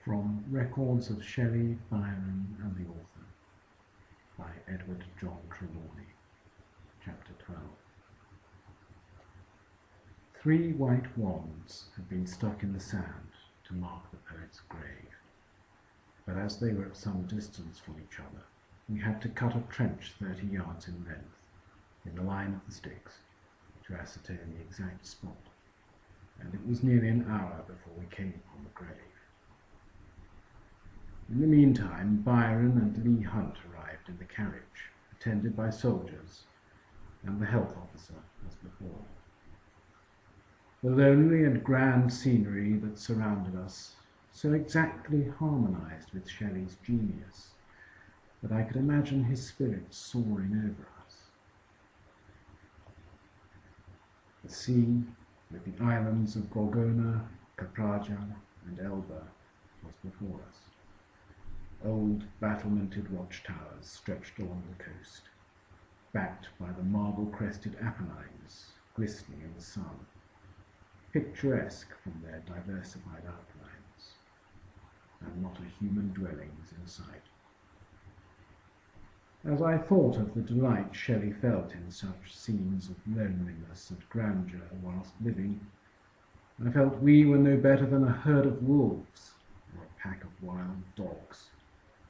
From Records of Shelley, Byron and the Author by Edward John Trelawny. Chapter 12. 3 white wands had been stuck in the sand to mark the poet's grave, but as they were at some distance from each other, we had to cut a trench 30 yards in length, in the line of the sticks, to ascertain the exact spot, and it was nearly an hour before we came upon the grave. In the meantime, Byron and Leigh Hunt arrived in the carriage, attended by soldiers and the health officer as before. The lonely and grand scenery that surrounded us so exactly harmonized with Shelley's genius that I could imagine his spirit soaring over us. The sea, with the islands of Gorgona, Capraja, and Elba, was before us. Old battlemented watchtowers stretched along the coast, backed by the marble-crested Apennines, glistening in the sun, picturesque from their diversified outlines, and not a human dwelling was in sight. As I thought of the delight Shelley felt in such scenes of loneliness and grandeur whilst living, I felt we were no better than a herd of wolves or a pack of wild dogs,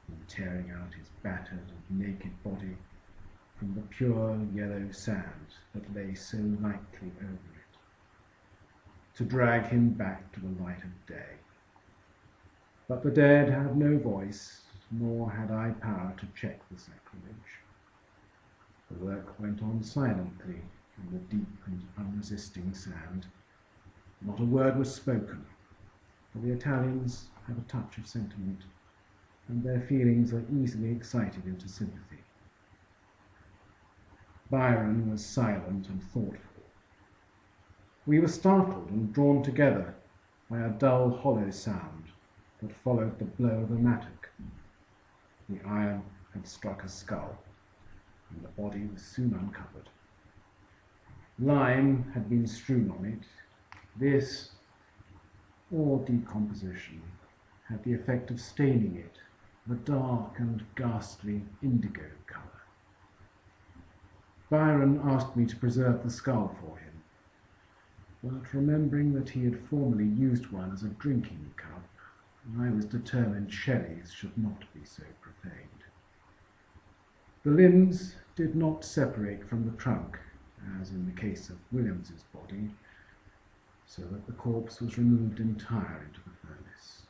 in tearing out his battered and naked body from the pure yellow sand that lay so lightly over it, to drag him back to the light of day. But the dead had no voice, nor had I power to check the sacrilege. The work went on silently in the deep and unresisting sand. Not a word was spoken, for the Italians have a touch of sentiment, and their feelings are easily excited into sympathy. Byron was silent and thoughtful. We were startled and drawn together by a dull, hollow sound that followed the blow of a mattock. The iron had struck a skull, and the body was soon uncovered. Lime had been strewn on it. This, or decomposition, had the effect of staining it a dark and ghastly indigo colour. Byron asked me to preserve the skull for him, but remembering that he had formerly used one as a drinking cup, I was determined Shelley's should not be so profaned. The limbs did not separate from the trunk, as in the case of Williams's body, so that the corpse was removed entire into the furnace.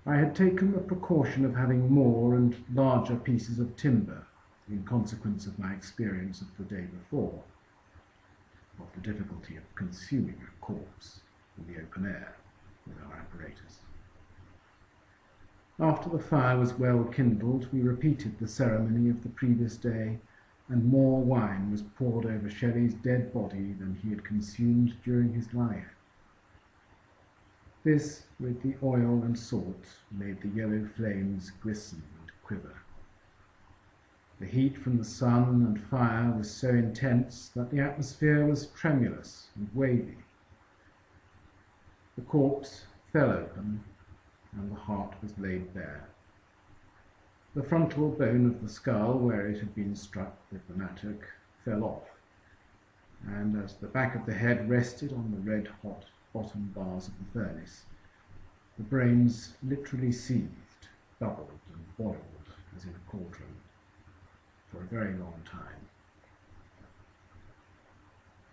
I had taken the precaution of having more and larger pieces of timber in consequence of my experience of the day before, of the difficulty of consuming a corpse in the open air with our apparatus. After the fire was well kindled, we repeated the ceremony of the previous day, and more wine was poured over Shelley's dead body than he had consumed during his life. This, with the oil and salt, made the yellow flames glisten and quiver. The heat from the sun and fire was so intense that the atmosphere was tremulous and wavy. The corpse fell open, and the heart was laid bare. The frontal bone of the skull, where it had been struck with the mattock, fell off, and as the back of the head rested on the red-hot bottom bars of the furnace, the brains literally seethed, bubbled, and boiled as in a cauldron for a very long time.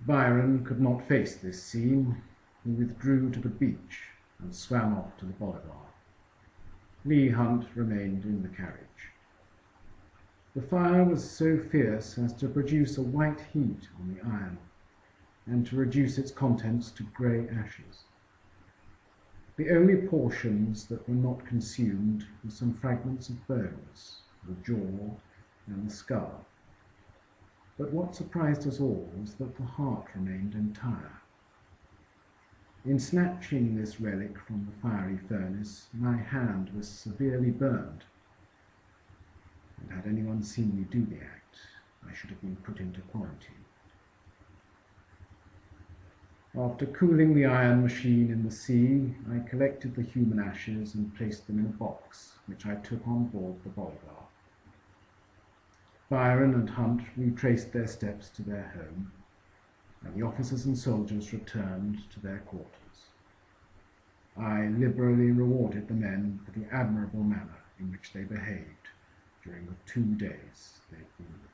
Byron could not face this scene. He withdrew to the beach and swam off to the Bolivar. Leigh Hunt remained in the carriage. The fire was so fierce as to produce a white heat on the iron, and to reduce its contents to grey ashes. The only portions that were not consumed were some fragments of bones, the jaw and the skull. But what surprised us all was that the heart remained entire. In snatching this relic from the fiery furnace, my hand was severely burned, and had anyone seen me do the act, I should have been put into quarantine. After cooling the iron machine in the sea, I collected the human ashes and placed them in a box, which I took on board the Bolivar. Byron and Hunt retraced their steps to their home, and the officers and soldiers returned to their quarters. I liberally rewarded the men for the admirable manner in which they behaved during the 2 days they'd been with